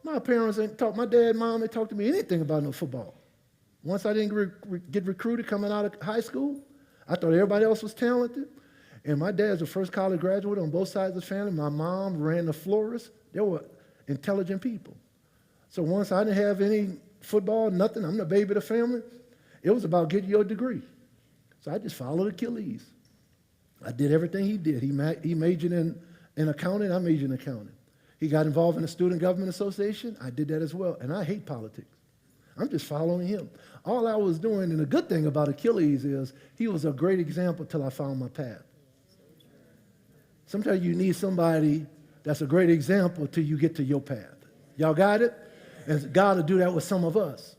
My parents ain't talk. My dad, mom ain't talked to me anything about no football. Once I didn't get recruited coming out of high school, I thought everybody else was talented. And my dad's the first college graduate on both sides of the family. My mom ran the florist. They were intelligent people. So once I didn't have any football, nothing, I'm the baby of the family, it was about getting your degree. So I just followed Achilles. I did everything he did. He majored in accounting, I majored in accounting. He got involved in the Student Government Association, I did that as well. And I hate politics. I'm just following him. All I was doing, and the good thing about Achilles is he was a great example till I found my path. Sometimes you need somebody that's a great example till you get to your path. Y'all got it? And God will do that with some of us.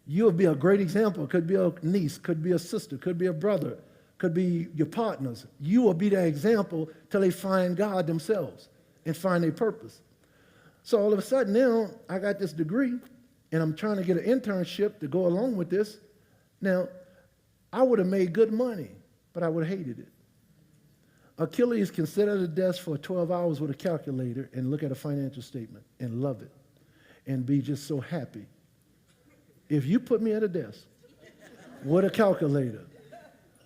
You'll be a great example. Could be a niece, could be a sister, could be a brother, could be your partners. You will be that example till they find God themselves and find their purpose. So all of a sudden now, I got this degree, and I'm trying to get an internship to go along with this. Now, I would have made good money, but I would have hated it. Achilles can sit at a desk for 12 hours with a calculator and look at a financial statement and love it and be just so happy. If you put me at a desk with a calculator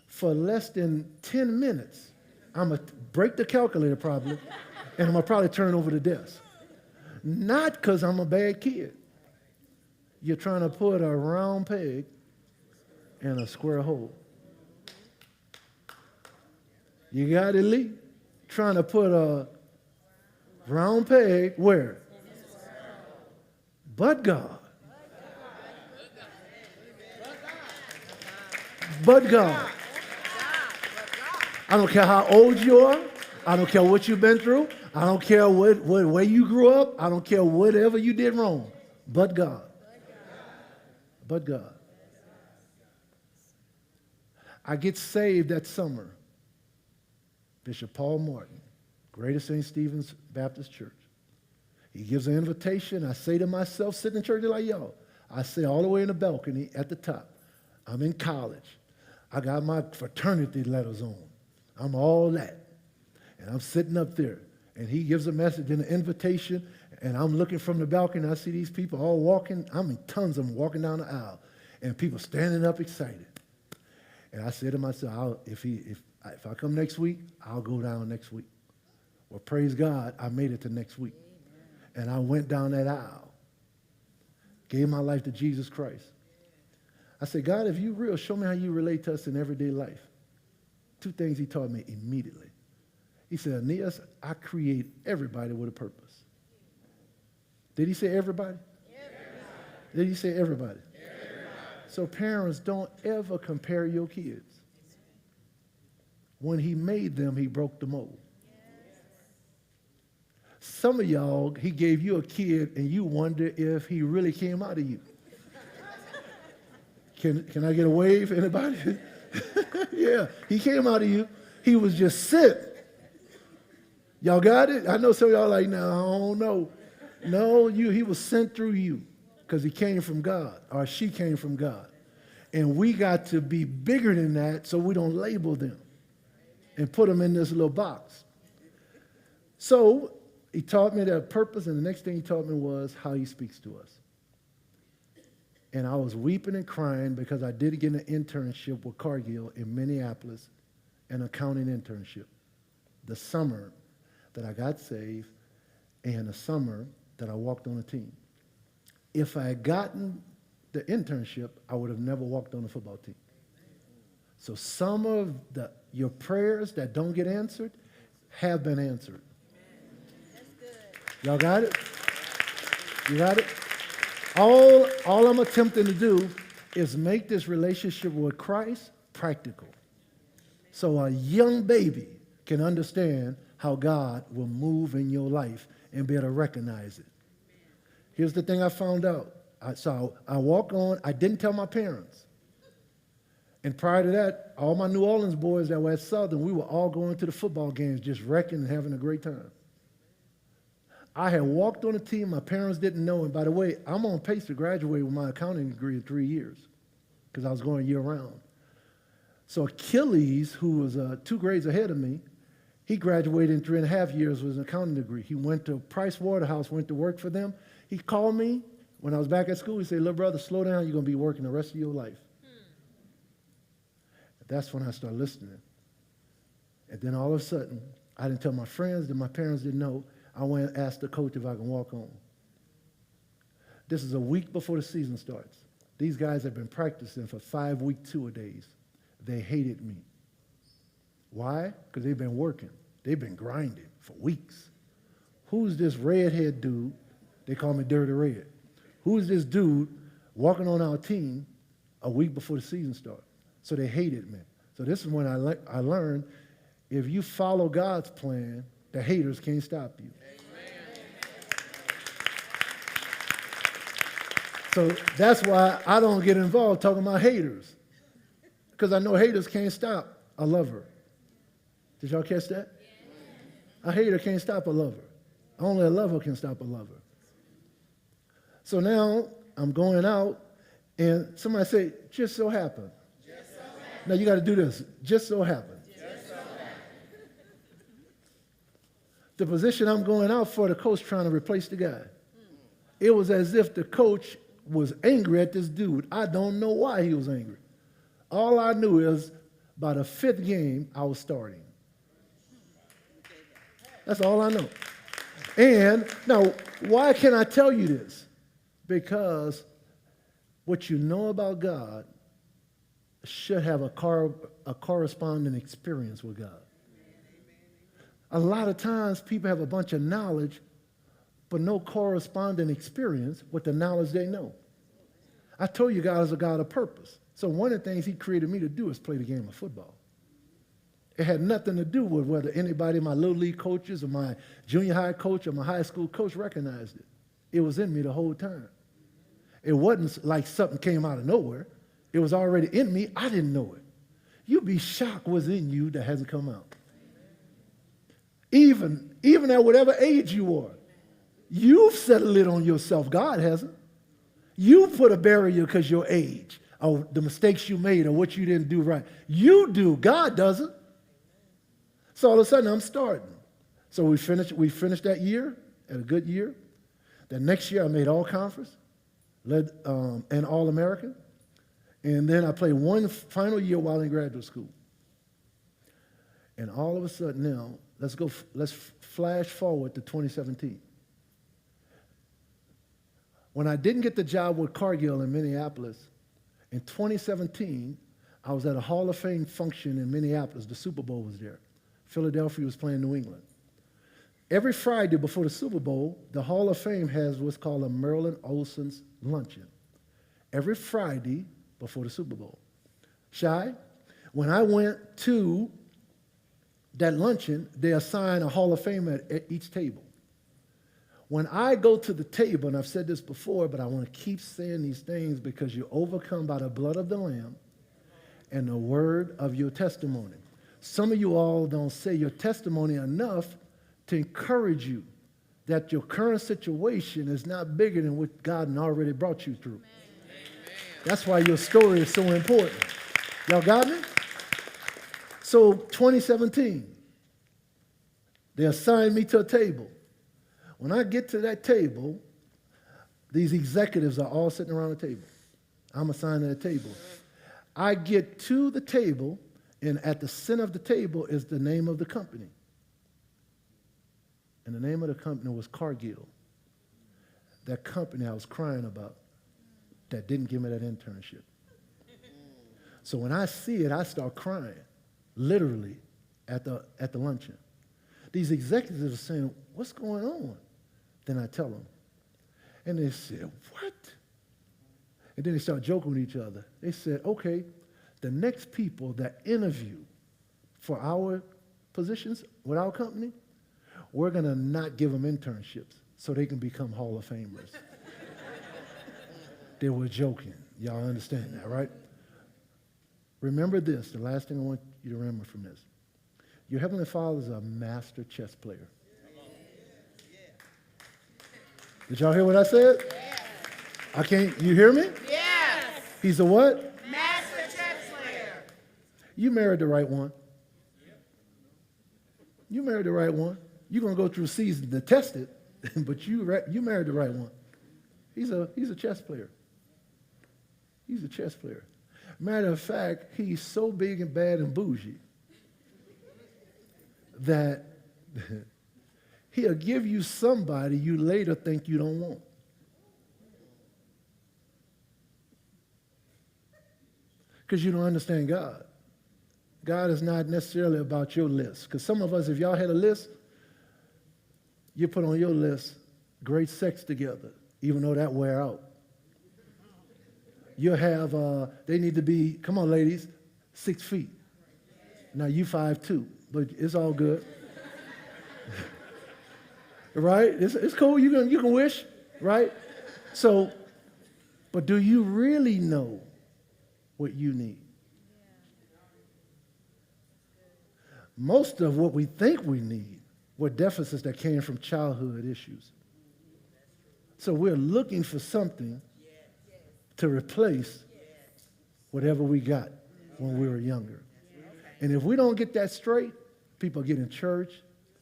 for less than 10 minutes, I'm going to break the calculator probably, and I'm going to probably turn over the desk. Not because I'm a bad kid. You're trying to put a round peg in a square hole. You got it, Lee? Trying to put a round peg where? But God. But God. I don't care how old you are. I don't care what you've been through. I don't care what way you grew up. I don't care whatever you did wrong. But God. But God. I get saved that summer. Bishop Paul Martin, Greater St. Stephen's Baptist Church. He gives an invitation. I say to myself, sitting in church like y'all, I say all the way in the balcony at the top, I'm in college. I got my fraternity letters on. I'm all that. And I'm sitting up there. And he gives a message and an invitation. And I'm looking from the balcony. And I see these people all walking. I mean, tons of them walking down the aisle. And people standing up excited. And I said to myself, if I come next week, I'll go down next week. Well, praise God, I made it to next week. And I went down that aisle. Gave my life to Jesus Christ. I said, God, if you're real, show me how you relate to us in everyday life. Two things he taught me immediately. He said, Aeneas, I create everybody with a purpose. Did he say everybody? Everybody. Did he say everybody? Everybody. So parents, don't ever compare your kids. When he made them, he broke the mold. Some of y'all, he gave you a kid and you wonder if he really came out of you. Can I get a wave, anybody? Yeah, he came out of you. He was just sent. Y'all got it? I know some of y'all like, no, I don't know. No, he was sent through you because he came from God or she came from God. And we got to be bigger than that so we don't label them and put them in this little box. So he taught me that purpose, and the next thing he taught me was how he speaks to us. And I was weeping and crying because I did get an internship with Cargill in Minneapolis, an accounting internship. The summer that I got saved and the summer that I walked on a team. If I had gotten the internship, I would have never walked on a football team. So some of your prayers that don't get answered have been answered. Y'all got it? You got it? All I'm attempting to do is make this relationship with Christ practical. So a young baby can understand how God will move in your life and be able to recognize it. Here's the thing I found out. I walk on, I didn't tell my parents. And prior to that, all my New Orleans boys that were at Southern, we were all going to the football games, just wrecking and having a great time. I had walked on a team my parents didn't know. And by the way, I'm on pace to graduate with my accounting degree in 3 years because I was going year round. So Achilles, who was 2 grades ahead of me, He graduated in 3.5 years with an accounting degree. He went to Price Waterhouse, went to work for them. He called me when I was back at school. He said, little brother, slow down. You're going to be working the rest of your life. That's when I started listening. And then all of a sudden, I didn't tell my friends, and my parents didn't know. I went and asked the coach if I can walk on. This is a week before the season starts. These guys have been practicing for 5-week tour-days. They hated me. Why? Because they've been working. They've been grinding for weeks. Who's this redhead dude? They call me Dirty Red. Who's this dude walking on our team a week before the season starts? So they hated me. So this is when I learned, if you follow God's plan, the haters can't stop you. So that's why I don't get involved talking about haters, because I know haters can't stop a lover. Did y'all catch that? A hater can't stop a lover. Only a lover can stop a lover. So now I'm going out, and somebody say, just so happened. Just so happened. Now you got to do this. Just so happened. Just so happened. The position I'm going out for, the coach trying to replace the guy. It was as if the coach was angry at this dude. I don't know why he was angry. All I knew is by the 5th game, I was starting. That's all I know. And now, why can I tell you this? Because what you know about God should have a corresponding experience with God. A lot of times, people have a bunch of knowledge, but no corresponding experience with the knowledge they know. I told you God is a God of purpose. So one of the things he created me to do is play the game of football. It had nothing to do with whether anybody, my little league coaches or my junior high coach or my high school coach recognized it. It was in me the whole time. It wasn't like something came out of nowhere. It was already in me. I didn't know it. You'd be shocked what's in you that hasn't come out. Even at whatever age you are. You've set a lid on yourself. God hasn't. You put a barrier because your age or the mistakes you made or what you didn't do right. You do. God doesn't. So all of a sudden, I'm starting. So we finished that year at a good year. The next year, I made all conference, led an All-American. And then I played one final year while in graduate school. And all of a sudden now, let's flash forward to 2017. When I didn't get the job with Cargill in Minneapolis, in 2017, I was at a Hall of Fame function in Minneapolis. The Super Bowl was there. Philadelphia was playing New England. Every Friday before the Super Bowl, the Hall of Fame has what's called a Merlin Olsen's luncheon. Every Friday before the Super Bowl. Shai, when I went to that luncheon, they assign a Hall of Fame at each table. When I go to the table, and I've said this before, but I want to keep saying these things because you're overcome by the blood of the Lamb and the word of your testimony. Some of you all don't say your testimony enough to encourage you that your current situation is not bigger than what God had already brought you through. Amen. That's why your story is so important. Y'all got me? So 2017, they assigned me to a table. When I get to that table, these executives are all sitting around the table. I'm assigned to the table. I get to the table, and at the center of the table is the name of the company. And the name of the company was Cargill. That company I was crying about that didn't give me that internship. So when I see it, I start crying, literally, at the luncheon. These executives are saying, what's going on? Then I tell them. And they said, what? And then they start joking with each other. They said, okay, the next people that interview for our positions with our company, we're going to not give them internships so they can become Hall of Famers. They were joking. Y'all understand that, right? Remember this, the last thing I want you to remember from this. Your Heavenly Father is a master chess player. Did y'all hear what I said? Yes. You hear me? Yes. He's a what? Master chess player. You married the right one. You married the right one. You're going to go through seasons to test it, but you married the right one. He's a chess player. He's a chess player. Matter of fact, he's so big and bad and bougie that he'll give you somebody you later think you don't want. Because you don't understand God. God is not necessarily about your list. Because some of us, if y'all had a list, you put on your list great sex together, even though that wear out. You'll have, they need to be, come on ladies, 6 feet. Now you 5'2", but it's all good. Right? It's cool, you can wish, right? So, but do you really know what you need? Most of what we think we need were deficits that came from childhood issues. So we're looking for something to replace whatever we got when we were younger. And if we don't get that straight, people get in church,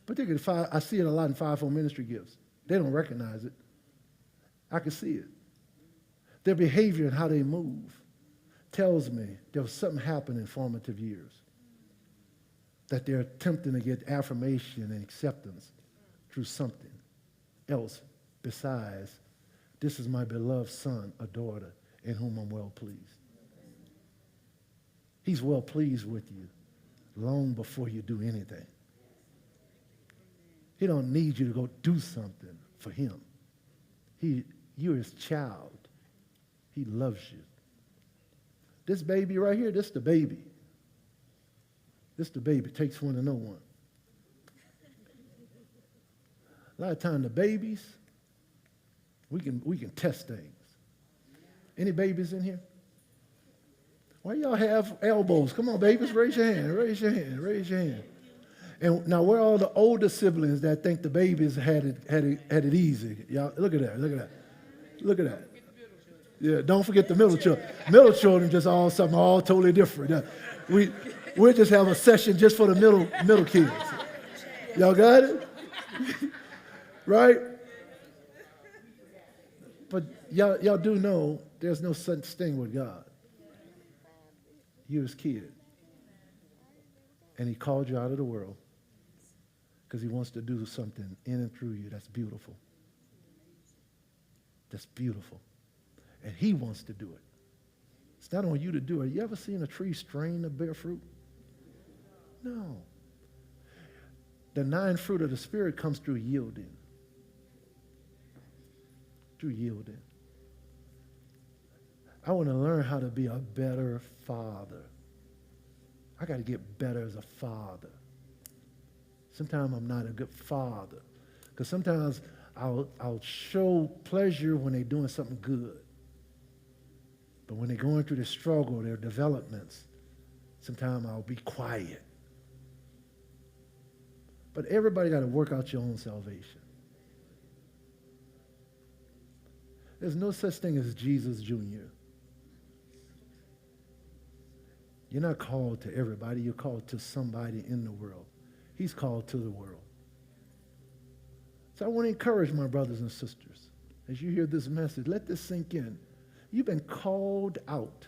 particularly I see it a lot in fivefold ministry gifts. They don't recognize it. I can see it. Their behavior and how they move tells me there was something happened in formative years, that they're attempting to get affirmation and acceptance through something else besides, this is my beloved son, a daughter, in whom I'm well pleased. He's well pleased with you long before you do anything. He don't need you to go do something for him. You're his child. He loves you. This baby right here, this the baby. This the baby. Takes one to know one. A lot of time the babies, we can test things. Any babies in here? Why y'all have elbows? Come on, babies, raise your hand, raise your hand, raise your hand. And now where are all the older siblings that think the babies had it easy? Y'all, look at that, look at that. Look at that. Yeah, don't forget the middle children. Middle children just all something all totally different. We'll just have a session just for the middle kids. Y'all got it? Right? But y'all do know there's no such thing with God. You're his kid. And he called you out of the world because he wants to do something in and through you that's beautiful. That's beautiful. And he wants to do it. It's not on you to do it. You ever seen a tree strain to bear fruit? No. The 9 fruit of the Spirit comes through yielding. Through yielding. I want to learn how to be a better father. I got to get better as a father. Sometimes I'm not a good father. Because sometimes I'll show pleasure when they're doing something good. But when they're going through the struggle, their developments, sometimes I'll be quiet. But everybody got to work out your own salvation. There's no such thing as Jesus Jr. You're not called to everybody. You're called to somebody in the world. He's called to the world. So I want to encourage my brothers and sisters, as you hear this message, let this sink in. You've been called out